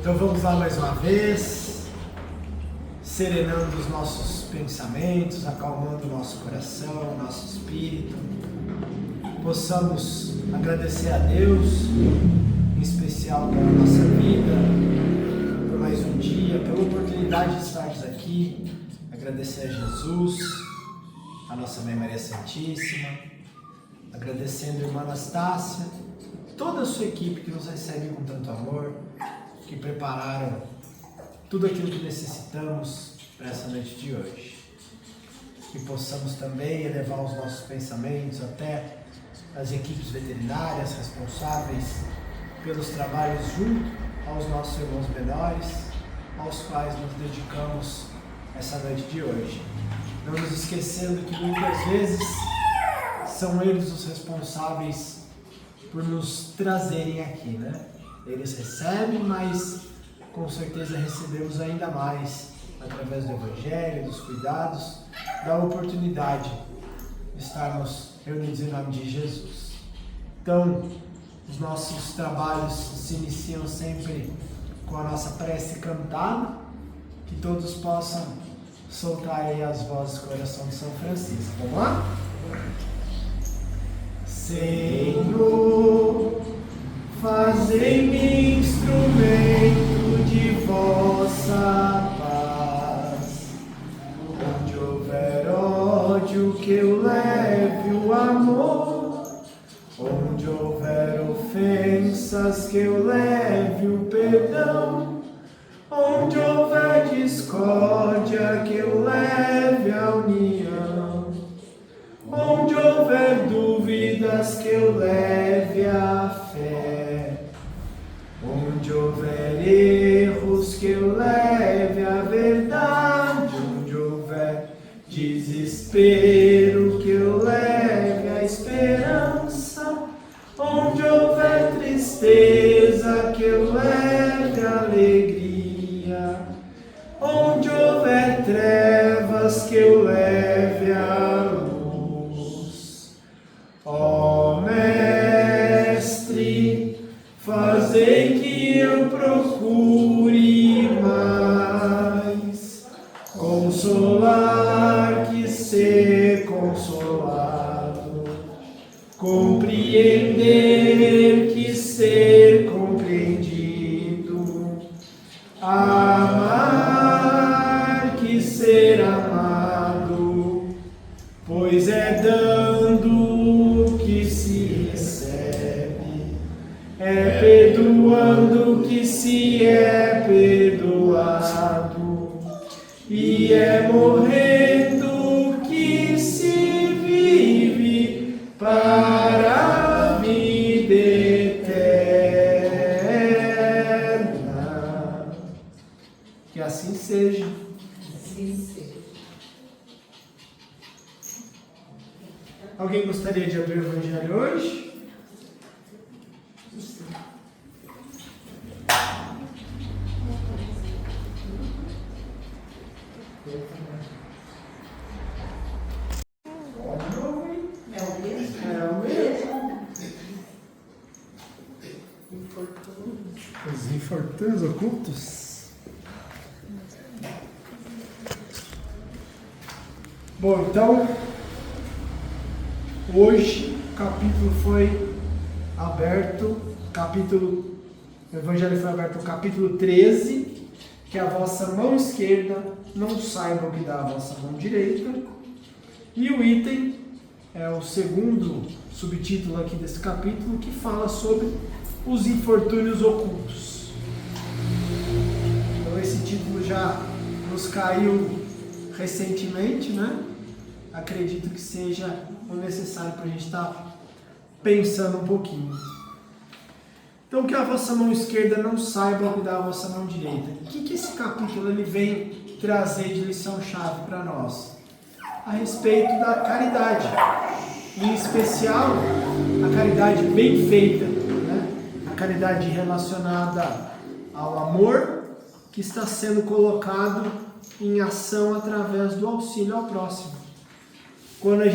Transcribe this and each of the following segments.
Então vamos lá mais uma vez, serenando os nossos pensamentos, acalmando o nosso coração, o nosso espírito. Possamos agradecer a Deus, em especial pela nossa vida, por mais um dia, pela oportunidade de estarmos aqui. Agradecer a Jesus, a nossa Mãe Maria Santíssima, agradecendo a irmã Anastácia, toda a sua equipe que nos recebe com tanto amor, que prepararam tudo aquilo que necessitamos para essa noite de hoje. Que possamos também elevar os nossos pensamentos até as equipes veterinárias responsáveis pelos trabalhos junto aos nossos irmãos menores, aos quais nos dedicamos essa noite de hoje. Não nos esquecendo que muitas vezes são eles os responsáveis por nos trazerem aqui, né? Eles recebem, mas com certeza recebemos ainda mais através do Evangelho, dos cuidados, da oportunidade de estarmos reunidos em nome de Jesus. Então, os nossos trabalhos se iniciam sempre com a nossa prece cantada, que todos possam soltar aí as vozes do coração de São Francisco. Vamos lá? Senhor, fazei-me instrumento de vossa paz. Onde houver ódio, que eu leve o amor. Onde houver ofensas, que eu leve o perdão. Onde houver discórdia, que eu leve a união. Onde houver dúvidas, que eu leve a fé. Onde houver erros, que eu leve a verdade. Onde houver desespero, que eu leve a esperança. Onde houver tristeza, que eu leve a alegria. Onde houver trevas, que eu leve a luz. Ó Mestre, fazei que eu procure mais consolar que ser consolado, compreender que ser compreendido, amar que ser amado, pois é dando que se recebe, é perdoando que se é perdoado, e é morrendo que se vive para a vida eterna. Que assim seja. Assim seja. Alguém gostaria de abrir o Evangelho hoje? É o mesmo? É o mesmo. Os infortúnios ocultos. Bom, então, hoje o capítulo foi aberto, o Evangelho foi aberto no capítulo 13, que a vossa mão esquerda não saiba o que dá a vossa mão direita. E o item é o segundo subtítulo aqui desse capítulo, que fala sobre os infortúnios ocultos. Então esse título já nos caiu recentemente, né? Acredito que seja o necessário para a gente estar pensando um pouquinho. Então, que a vossa mão esquerda não saiba o que dá a vossa mão direita. O que esse capítulo ele vem trazer de lição-chave para nós? A respeito da caridade. Em especial, a caridade bem feita, né? A caridade relacionada ao amor que está sendo colocado em ação através do auxílio ao próximo. Quando é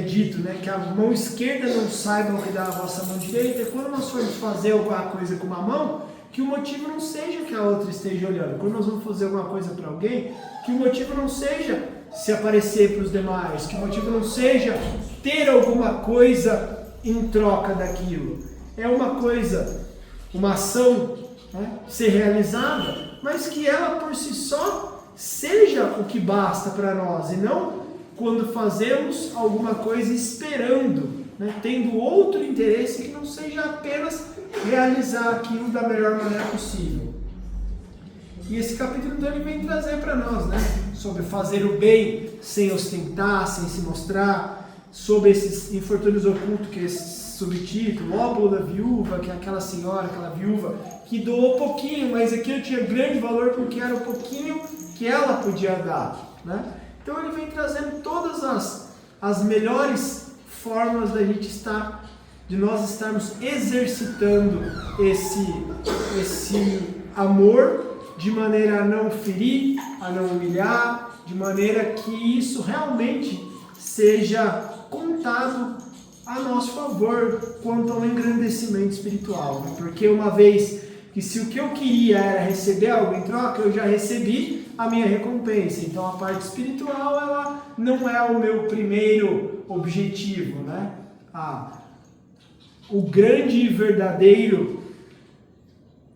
dito, né, que a mão esquerda não saiba o que dá a vossa mão direita, e quando nós formos fazer alguma coisa com uma mão, que o motivo não seja que a outra esteja olhando. Quando nós vamos fazer alguma coisa para alguém, que o motivo não seja se aparecer para os demais, que o motivo não seja ter alguma coisa em troca daquilo. É uma coisa, uma ação, né, ser realizada, mas que ela por si só seja o que basta para nós, e não quando fazemos alguma coisa esperando, né, tendo outro interesse que não seja apenas realizar aquilo da melhor maneira possível. E esse capítulo então ele vem trazer para nós, né, sobre fazer o bem sem ostentar, sem se mostrar, sobre esses infortúnios ocultos, que é esse subtítulo, óbolo da viúva, que é aquela senhora, aquela viúva, que doou pouquinho, mas aquilo tinha grande valor porque era o pouquinho que ela podia dar, né? Então ele vem trazendo todas as melhores formas da gente estar, de nós estarmos exercitando esse amor de maneira a não ferir, a não humilhar, de maneira que isso realmente seja contado a nosso favor quanto ao engrandecimento espiritual. Porque uma vez que se o que eu queria era receber algo em troca, eu já recebi a minha recompensa. Então a parte espiritual, ela não é o meu primeiro objetivo, né? O grande e verdadeiro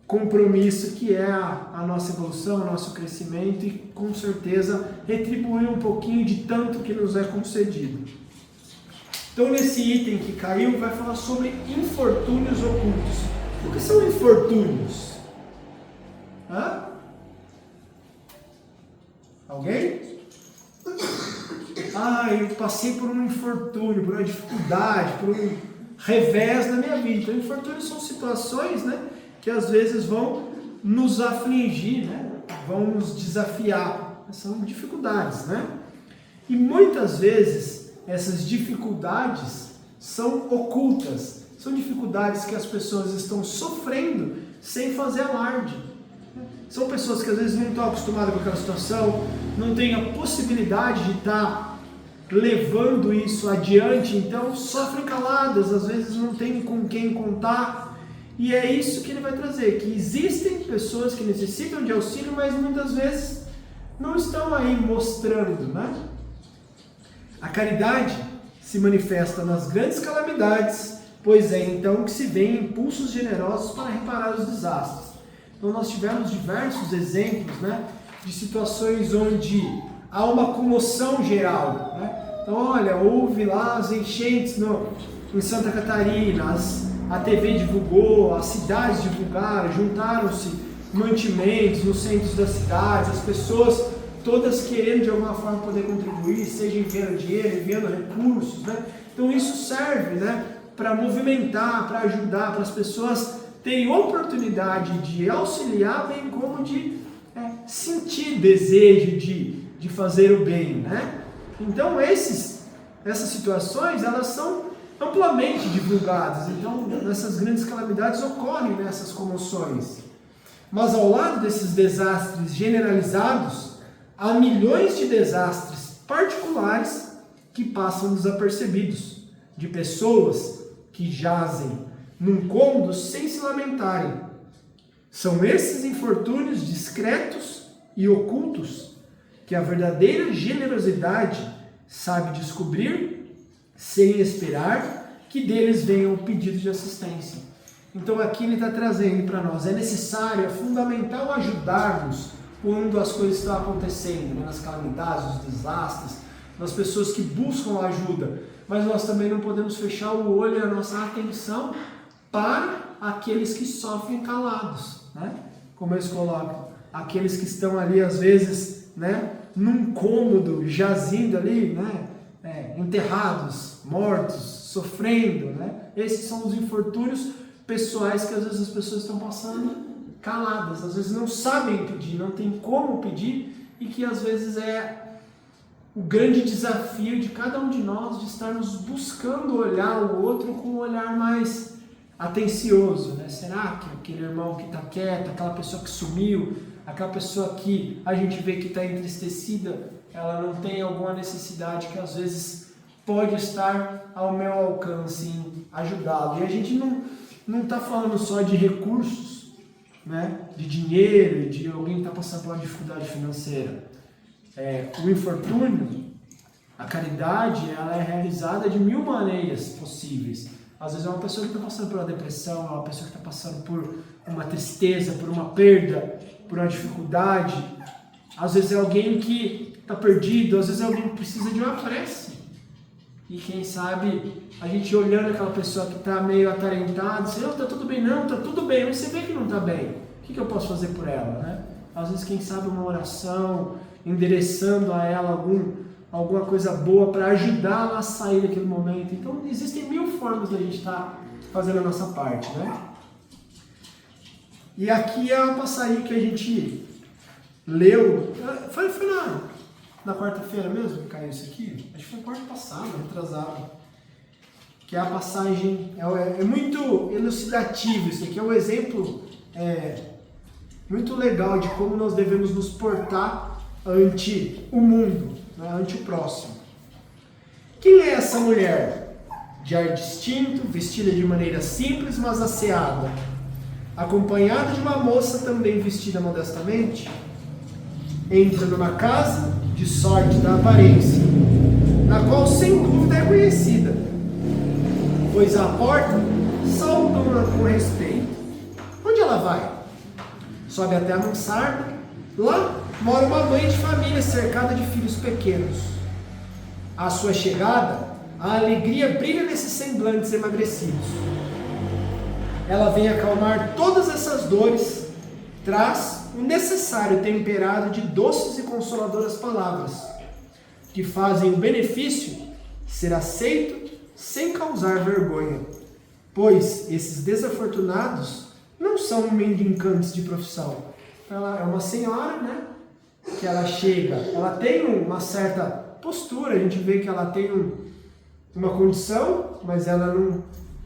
compromisso que é a nossa evolução, o nosso crescimento e com certeza retribuir um pouquinho de tanto que nos é concedido. Então nesse item que caiu vai falar sobre infortúnios ocultos. O que são infortúnios? Hã? Alguém? Eu passei por um infortúnio, por uma dificuldade, por um revés na minha vida. Então infortúnios são situações, né, que às vezes vão nos afligir, né? Vão nos desafiar. São dificuldades, né? E muitas vezes essas dificuldades são ocultas. São dificuldades que as pessoas estão sofrendo sem fazer alarde. São pessoas que às vezes não estão acostumadas com aquela situação, não têm a possibilidade de estar levando isso adiante, então sofrem caladas, às vezes não têm com quem contar. E é isso que ele vai trazer, que existem pessoas que necessitam de auxílio, mas muitas vezes não estão aí mostrando, né? A caridade se manifesta nas grandes calamidades, pois é então que se vêem impulsos generosos para reparar os desastres. Então nós tivemos diversos exemplos, né, de situações onde há uma comoção geral, né? Então olha, houve lá as enchentes em Santa Catarina, a TV divulgou, as cidades divulgaram, juntaram-se mantimentos nos centros das cidades, as pessoas todas querendo de alguma forma poder contribuir, seja enviando dinheiro, enviando recursos, né? Então isso serve, né, para movimentar, para ajudar, para as pessoas terem oportunidade de auxiliar, bem como de sentir desejo de fazer o bem, né? Então essas situações, elas são amplamente divulgadas. Então nessas grandes calamidades ocorrem nessas comoções. Mas ao lado desses desastres generalizados, há milhões de desastres particulares que passam desapercebidos, de pessoas que jazem num cômodo sem se lamentarem. São esses infortúnios discretos e ocultos que a verdadeira generosidade sabe descobrir sem esperar que deles venha um pedido de assistência. Então aqui ele está trazendo para nós, é necessário, é fundamental ajudarmos quando as coisas estão acontecendo, né? Nas calamidades, nos desastres, nas pessoas que buscam ajuda, mas nós também não podemos fechar o olho e a nossa atenção para aqueles que sofrem calados, né? Como eles colocam, aqueles que estão ali às vezes, né, num cômodo, jazindo ali, né, enterrados, mortos, sofrendo, né? Esses são os infortúnios pessoais que às vezes as pessoas estão passando caladas, às vezes não sabem pedir, não tem como pedir, e que às vezes é o grande desafio de cada um de nós de estarmos buscando olhar o outro com um olhar mais atencioso, né? Será que aquele irmão que está quieto, aquela pessoa que sumiu, aquela pessoa que a gente vê que está entristecida, ela não tem alguma necessidade que às vezes pode estar ao meu alcance em ajudá-lo? E a gente não está falando só de recursos, né, de dinheiro, de alguém que está passando por uma dificuldade financeira. O infortúnio, a caridade, ela é realizada de 1000 maneiras possíveis. Às vezes é uma pessoa que está passando por uma depressão, é uma pessoa que está passando por uma tristeza, por uma perda, por uma dificuldade. Às vezes é alguém que está perdido, às vezes é alguém que precisa de uma prece. E quem sabe, a gente olhando aquela pessoa que está meio atarentada, diz, não, está tudo bem, não, está tudo bem, mas você vê que não está bem. O que eu posso fazer por ela, né? Às vezes, quem sabe, uma oração, endereçando a ela alguma coisa boa para ajudá-la a sair daquele momento. Então, existem 1000 formas da gente estar fazendo a nossa parte, né? E aqui é uma passagem que a gente leu, foi na quarta-feira mesmo que caiu isso aqui? Acho que foi quarta passada, retrasado. Que é a passagem, é muito elucidativo isso aqui, é um exemplo muito legal de como nós devemos nos portar ante o mundo, né, ante o próximo. Quem é essa mulher? De ar distinto, vestida de maneira simples, mas asseada, acompanhada de uma moça também vestida modestamente, entra numa casa de sorte da aparência, na qual sem dúvida é conhecida, pois à porta saudam-na com respeito. Onde ela vai? Sobe até a mansarda. Lá mora uma mãe de família cercada de filhos pequenos. À sua chegada, a alegria brilha nesses semblantes emagrecidos. Ela vem acalmar todas essas dores, traz o necessário temperado de doces e consoladoras palavras, que fazem o benefício ser aceito sem causar vergonha, pois esses desafortunados não são mendicantes de profissão. Ela é uma senhora, né? Que ela chega, ela tem uma certa postura, a gente vê que ela tem uma condição, mas ela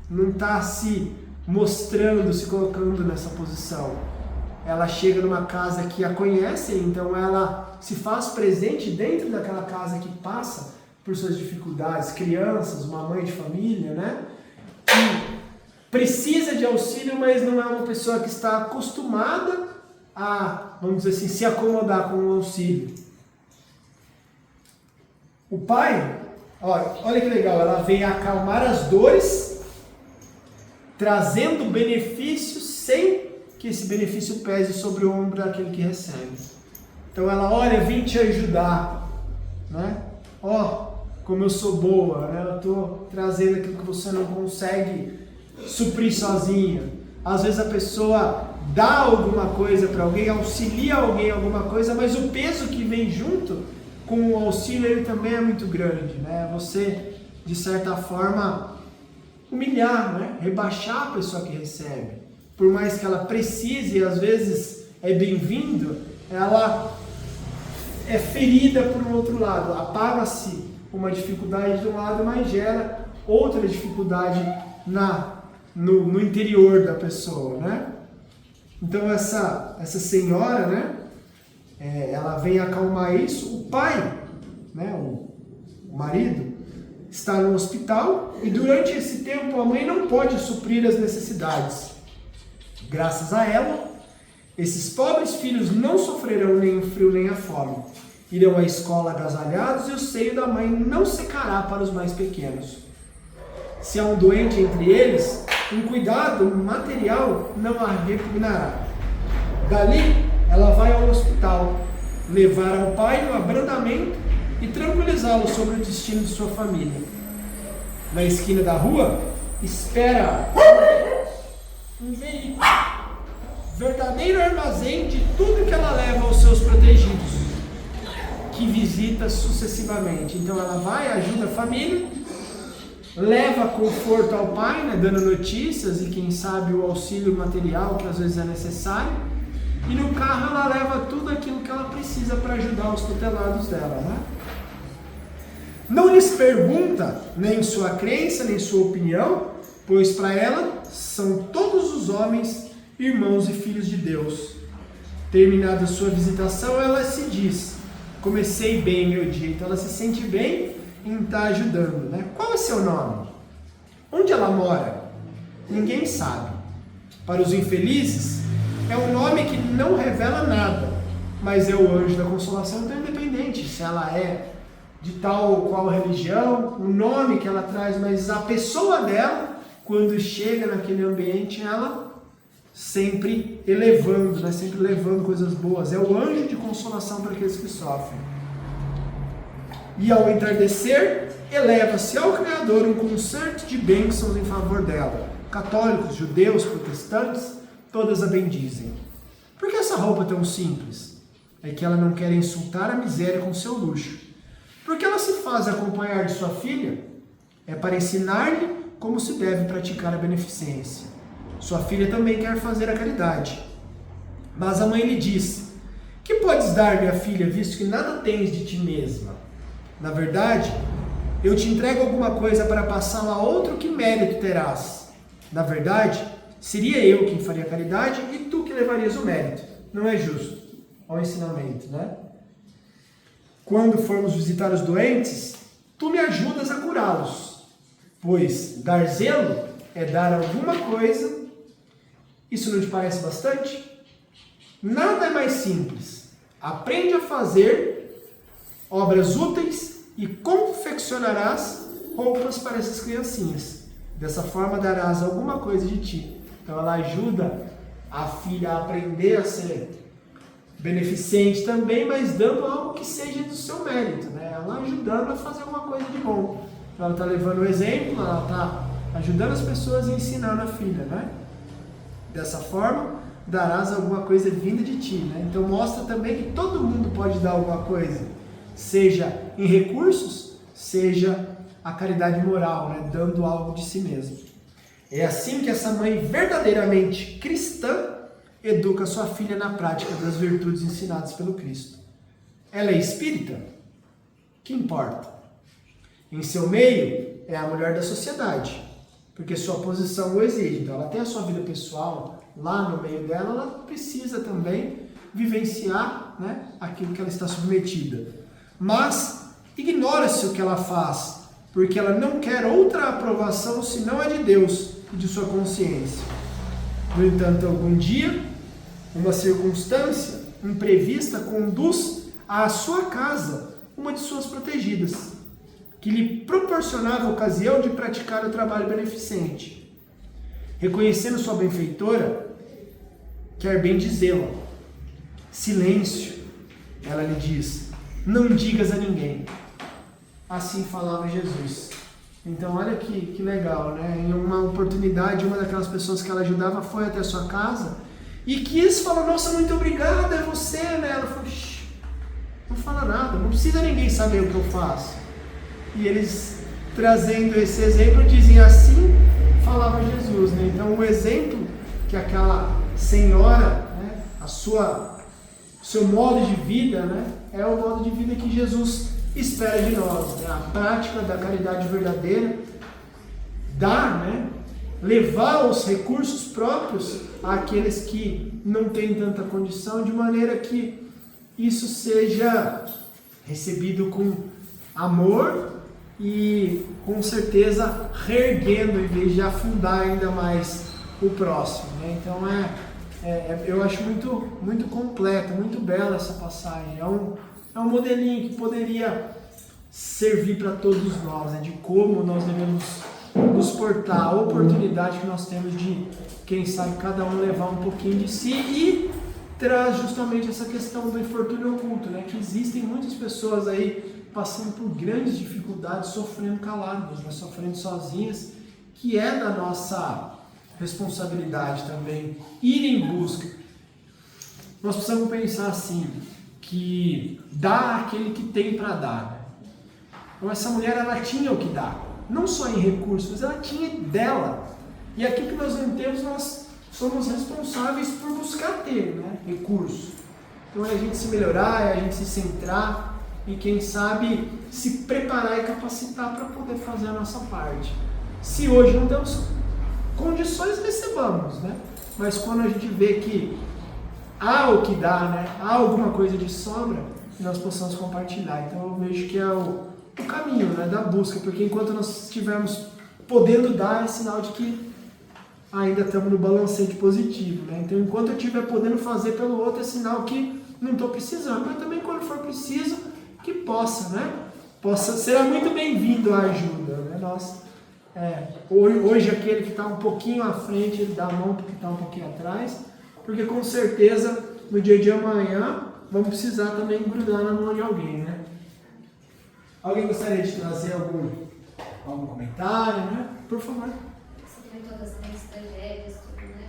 não está se mostrando, se colocando nessa posição. Ela chega numa casa que a conhecem, então ela se faz presente dentro daquela casa que passa por suas dificuldades, crianças, uma mãe de família, né? Que precisa de auxílio, mas não é uma pessoa que está acostumada a, vamos dizer assim, se acomodar com o auxílio. O pai, olha que legal, ela vem acalmar as dores, trazendo benefícios sem que esse benefício pese sobre o ombro daquele que recebe. Então ela, olha, vim te ajudar, né? Como eu sou boa, né? Eu estou trazendo aquilo que você não consegue suprir sozinha. Às vezes a pessoa dá alguma coisa para alguém, auxilia alguém em alguma coisa, mas o peso que vem junto com o auxílio ele também é muito grande, né? Você, de certa forma, humilhar, né? Rebaixar a pessoa que recebe. Por mais que ela precise, às vezes é bem-vindo, ela é ferida por um outro lado. Apaga-se uma dificuldade de um lado, mas gera outra dificuldade no interior da pessoa, né? Então essa senhora, né? Ela vem acalmar isso. O pai, né? O marido, está no hospital e durante esse tempo a mãe não pode suprir as necessidades. Graças a ela, esses pobres filhos não sofrerão nem o frio nem a fome. Irão à escola agasalhados e o seio da mãe não secará para os mais pequenos. Se há um doente entre eles, um cuidado material não a repugnará. Dali, ela vai ao hospital, levar ao pai um abrandamento e tranquilizá-lo sobre o destino de sua família. Na esquina da rua, espera um veículo, verdadeiro armazém de tudo que ela leva aos seus protegidos, que visita sucessivamente. Então ela vai, ajuda a família, leva conforto ao pai, né, dando notícias e quem sabe o auxílio material que às vezes é necessário, e no carro ela leva tudo aquilo que ela precisa para ajudar os tutelados dela, né? Não lhes pergunta nem sua crença, nem sua opinião, pois para ela são todos os homens irmãos e filhos de Deus. Terminada sua visitação, ela se diz: comecei bem meu dia. Então ela se sente bem em estar ajudando, né? Qual é seu nome? Onde ela mora? Ninguém sabe. Para os infelizes, é um nome que não revela nada, mas é o anjo da consolação, então independente se ela é de tal ou qual religião, o nome que ela traz, mas a pessoa dela, quando chega naquele ambiente, ela sempre elevando, né? Sempre levando coisas boas. É o anjo de consolação para aqueles que sofrem. E ao entardecer, eleva-se ao Criador um concerto de bênçãos em favor dela. Católicos, judeus, protestantes, todas a bendizem. Por que essa roupa tão simples? É que ela não quer insultar a miséria com seu luxo. Porque ela se faz acompanhar de sua filha? É para ensinar-lhe como se deve praticar a beneficência. Sua filha também quer fazer a caridade. Mas a mãe lhe diz: que podes dar, minha filha, visto que nada tens de ti mesma? Na verdade, eu te entrego alguma coisa para passá-la a outro, que mérito terás? Na verdade, seria eu quem faria a caridade e tu que levarias o mérito. Não é justo. Olha o ensinamento, né? Quando formos visitar os doentes, tu me ajudas a curá-los. Pois dar zelo é dar alguma coisa. Isso não te parece bastante? Nada é mais simples. Aprende a fazer obras úteis e confeccionarás roupas para essas criancinhas. Dessa forma darás alguma coisa de ti. Então ela ajuda a filha a aprender a ser beneficente também, mas dando algo que seja do seu mérito, né? Ela ajudando a fazer alguma coisa de bom. Ela está levando o exemplo, ela está ajudando as pessoas e ensinando a filha, né? Dessa forma, darás alguma coisa vinda de ti, né? Então mostra também que todo mundo pode dar alguma coisa, seja em recursos, seja a caridade moral, né? Dando algo de si mesmo. É assim que essa mãe verdadeiramente cristã educa sua filha na prática das virtudes ensinadas pelo Cristo. Ela é espírita? Que importa? Em seu meio, é a mulher da sociedade, porque sua posição o exige. Então, ela tem a sua vida pessoal lá no meio dela, ela precisa também vivenciar, né, aquilo que ela está submetida. Mas ignora-se o que ela faz, porque ela não quer outra aprovação senão a de Deus e de sua consciência. No entanto, algum dia, uma circunstância imprevista conduz à sua casa uma de suas protegidas, que lhe proporcionava a ocasião de praticar o trabalho beneficente. Reconhecendo sua benfeitora, quer bem dizê-la. Silêncio, ela lhe diz, não digas a ninguém. Assim falava Jesus. Então olha que legal, né? Em uma oportunidade, uma daquelas pessoas que ela ajudava foi até a sua casa e quis falar, nossa, muito obrigada, é você, né? Ela falou, não fala nada, não precisa ninguém saber o que eu faço. E eles, trazendo esse exemplo, dizem assim, falava Jesus, né? Então o exemplo que aquela senhora, né, seu modo de vida, né, é o modo de vida que Jesus espera de nós, né? A prática da caridade verdadeira, dar, né, levar os recursos próprios àqueles que não têm tanta condição, de maneira que isso seja recebido com amor e com certeza reerguendo em vez de afundar ainda mais o próximo, né? Então eu acho muito completa, muito bela essa passagem. É um modelinho que poderia servir para todos nós, né? De como nós devemos nos portar, a oportunidade que nós temos de, quem sabe, cada um levar um pouquinho de si, e traz justamente essa questão do infortúnio oculto, né? Que existem muitas pessoas aí passando por grandes dificuldades, sofrendo caladas, né? Sofrendo sozinhas, que é da nossa responsabilidade também ir em busca. Nós precisamos pensar assim, que dá aquele que tem para dar, né? Então essa mulher, ela tinha o que dar, não só em recursos, mas ela tinha dela, e aquilo que nós não temos, nós somos responsáveis por buscar ter, né, recursos. Então é a gente se melhorar, é a gente se centrar e, quem sabe, se preparar e capacitar para poder fazer a nossa parte. Se hoje não temos condições, recebamos, né? Mas quando a gente vê que há o que dá, né, há alguma coisa de sobra, que nós possamos compartilhar. Então eu vejo que é o caminho, né, da busca, porque enquanto nós estivermos podendo dar, é sinal de que ainda estamos no balancete positivo, né? Então, enquanto eu estiver podendo fazer pelo outro, é sinal que não estou precisando. Mas também, quando for preciso, que possa, né? Será muito bem-vindo a ajuda, né? Hoje aquele que está um pouquinho à frente, ele dá a mão porque está um pouquinho atrás, porque com certeza, no dia de amanhã, vamos precisar também grudar na mão de alguém, né? Alguém gostaria de trazer algum comentário, né? Por favor. Você comentou das tragédias, tudo, né?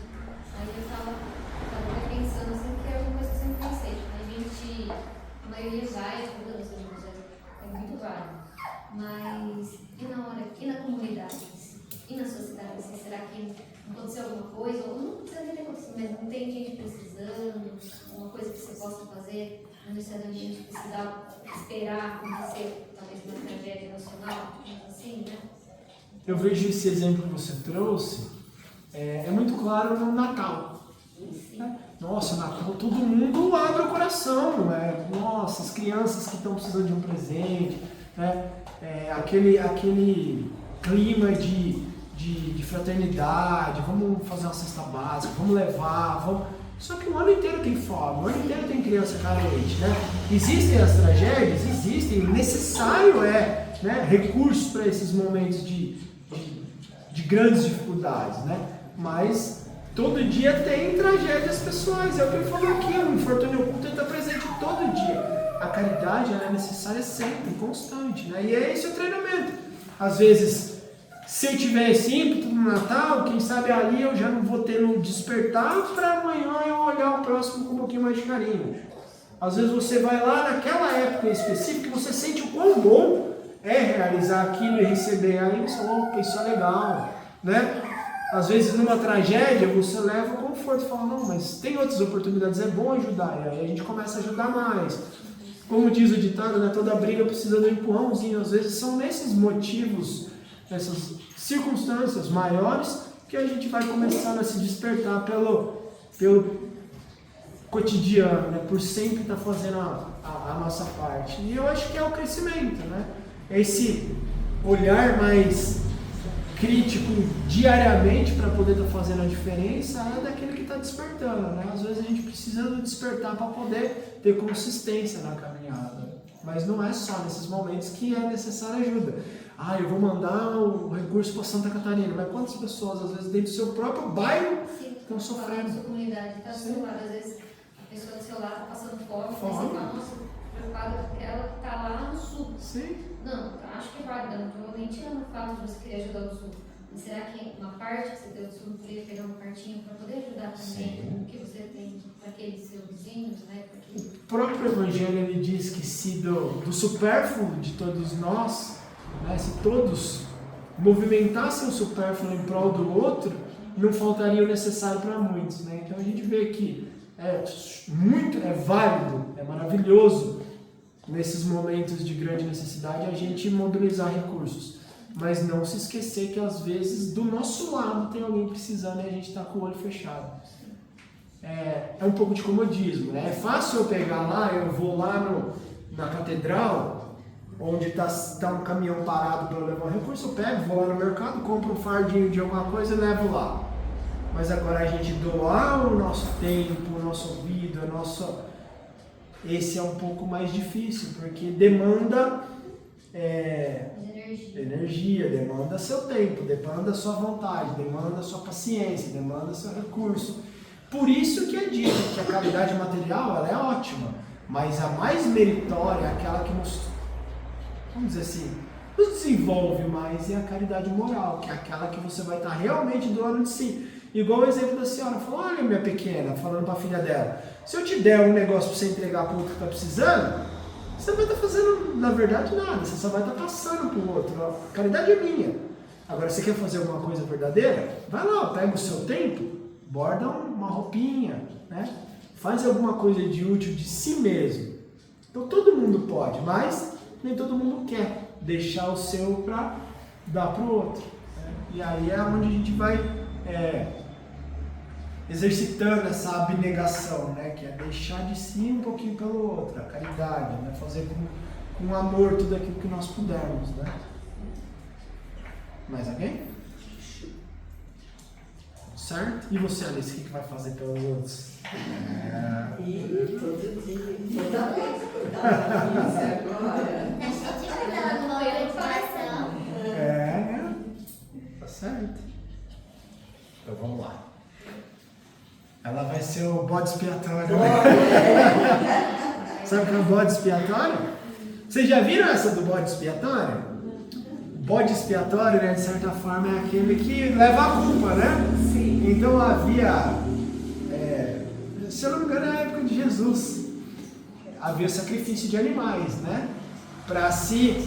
Aí eu tava pensando assim, que é uma coisa que eu sempre pensei. A maioria vai, ajuda nos evangelhos, é muito válido. Mas, e na comunidade? E na sociedade? Será que aconteceu alguma coisa? Ou não precisa nem ter acontecido, mas não tem gente precisando? Uma coisa que você possa fazer? Não necessariamente precisar esperar acontecer, talvez uma tragédia nacional, assim, né? Eu vejo esse exemplo que você trouxe, é muito claro no Natal. Né? Nossa, Natal, todo mundo abre o coração, né? Nossa, as crianças que estão precisando de um presente, né? Aquele clima de fraternidade, vamos fazer uma cesta básica, vamos levar, Só que o ano inteiro tem fome, o ano inteiro tem criança carente, né? Existem as tragédias? Existem, necessário né, recursos para esses momentos de grandes dificuldades, né? Mas todo dia tem tragédias pessoais, é o que ele falou aqui, o infortúnio oculto está presente todo dia. A caridade ela é necessária sempre, constante, né? E é esse o treinamento. Às vezes, se eu tiver esse ímpeto no Natal, quem sabe ali eu já não vou ter no despertar para amanhã eu olhar o próximo com um pouquinho mais de carinho. Às vezes você vai lá naquela época específica e você sente o quão bom é realizar aquilo e receber. Aí você fala, opa, isso é legal, né? Às vezes numa tragédia você leva o conforto e fala, não, mas tem outras oportunidades, é bom ajudar. E aí a gente começa a ajudar mais. Como diz o ditado, né? Toda briga precisa de um empurrãozinho. Às vezes são nesses motivos, essas circunstâncias maiores que a gente vai começando a se despertar pelo cotidiano, né? Por sempre estar fazendo a nossa parte. E eu acho que é o crescimento, né? Esse olhar mais crítico diariamente para poder estar fazendo a diferença é daquele que está despertando, né? Às vezes a gente precisa despertar para poder ter consistência na caminhada, mas não é só nesses momentos que é necessária ajuda. Eu vou mandar o recurso para Santa Catarina, mas quantas pessoas, às vezes, dentro do seu próprio bairro estão sofrendo? Sua comunidade está do seu lado, às vezes a pessoa do seu lado está passando fome, você fala, nossa, preocupada, ela que está lá no sul. Sim. Não, acho que é válido, não estou nem tirando o fato de você querer ajudar o sul. Mas será que uma parte que você deu do sul não poderia pegar uma partinha para poder ajudar também o que você tem para aqueles seus vizinhos, né? O próprio Evangelho ele diz que se do supérfluo de todos nós, né, se todos movimentassem o supérfluo em prol do outro, não faltaria o necessário para muitos, né? Então a gente vê que é válido, é maravilhoso nesses momentos de grande necessidade a gente mobilizar recursos, mas não se esquecer que às vezes do nosso lado tem alguém precisando e a gente está com o olho fechado. É um pouco de comodismo, né? É fácil eu pegar lá, eu vou lá na catedral, onde está um caminhão parado para levar um recurso, eu pego, vou lá no mercado, compro um fardinho de alguma coisa e levo lá. Mas agora a gente doar o nosso tempo, o nosso ouvido, esse é um pouco mais difícil, porque demanda energia, demanda seu tempo, demanda sua vontade, demanda sua paciência, demanda seu recurso. Por isso que é dito que a caridade material ela é ótima, mas a mais meritória, aquela que nos desenvolve mais, é a caridade moral, que é aquela que você vai estar realmente doando de si. Igual o exemplo da senhora, falou, olha minha pequena, falando para a filha dela, se eu te der um negócio para você entregar para o outro que está precisando, você não vai estar fazendo, na verdade, nada, você só vai estar passando para o outro. A caridade é minha. Agora, você quer fazer alguma coisa verdadeira? Vai lá, pega o seu tempo, borda uma roupinha, né? Faz alguma coisa de útil de si mesmo. Então, todo mundo pode, mas nem todo mundo quer deixar o seu para dar para o outro. Né? E aí é onde a gente vai exercitando essa abnegação, né? Que é deixar de si um pouquinho pelo outro, a caridade, né? Fazer com amor tudo aquilo que nós pudermos. Né? Mais alguém? Certo? E você, Alice, o que vai fazer pelos outros? E todo dia, toda vez, agora. A gente vai dar uma orientação. Né? Tá certo. Então vamos lá. Ela vai ser o bode expiatório, né? Sabe o que é o bode expiatório? Vocês já viram essa do bode expiatório? O bode expiatório, né, de certa forma, é aquele que leva a culpa, né? Sim. Então havia, se eu não me engano, na época de Jesus, havia sacrifício de animais, né? Para se,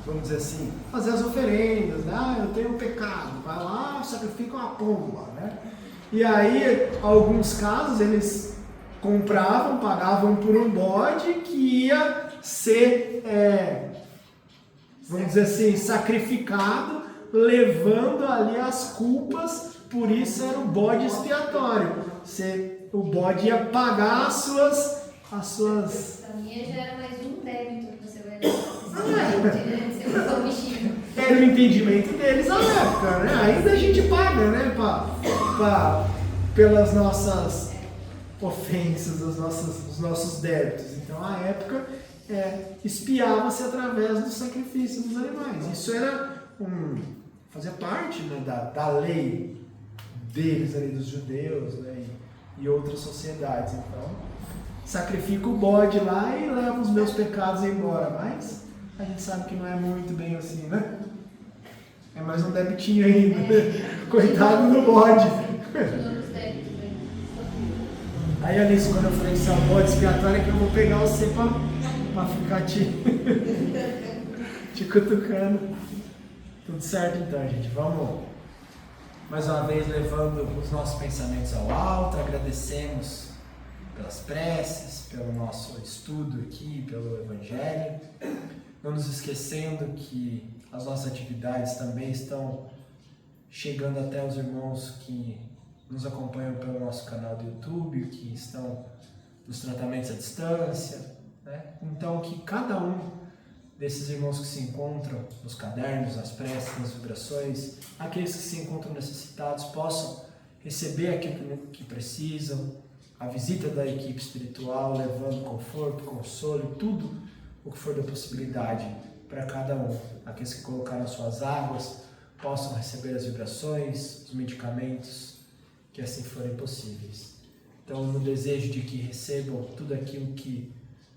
vamos dizer assim, fazer as oferendas, né? Eu tenho um pecado, vai lá, sacrifica uma pomba, né? E aí, alguns casos, eles compravam, pagavam por um bode que ia ser, vamos dizer assim, sacrificado, levando ali as culpas, por isso era o bode expiatório. O bode ia pagar as suas... A minha já era mais um débito que você vai levar. Você botou o bichinho. Era o entendimento deles na época, né? Ainda a gente paga, né? Pelas nossas ofensas, os nossos débitos. Então, a época espiava-se através do sacrifício dos animais. Isso era fazia parte, né, da lei deles, ali, dos judeus, né, e outras sociedades. Então, sacrifico o bode lá e levo os meus pecados embora. Mas a gente sabe que não é muito bem assim, né? É mais um debitinho ainda. Coitado do bode. Aí, Alice, quando eu falei que você é um bode expiatório, é que eu vou pegar você pra ficar te cutucando. Tudo certo então, gente. Vamos mais uma vez levando os nossos pensamentos ao alto. Agradecemos pelas preces, pelo nosso estudo aqui, pelo Evangelho. Não nos esquecendo que as nossas atividades também estão chegando até os irmãos que nos acompanham pelo nosso canal do YouTube, que estão nos tratamentos à distância, né? Então, que cada um desses irmãos que se encontram nos cadernos, nas preces, nas vibrações, aqueles que se encontram necessitados, possam receber aquilo que precisam, a visita da equipe espiritual, levando conforto, consolo, tudo o que for da possibilidade para cada um. Aqueles que colocaram suas águas possam receber as vibrações, os medicamentos, que assim forem possíveis. Então, no desejo de que recebam tudo aquilo que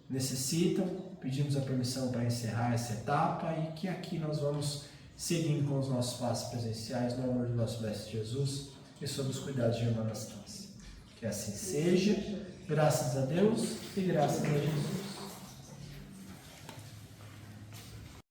necessitam, pedimos a permissão para encerrar essa etapa e que aqui nós vamos seguindo com os nossos passos presenciais no amor do nosso Mestre Jesus e sob os cuidados de Irmã Anastácia. Que assim seja, graças a Deus e graças a Jesus.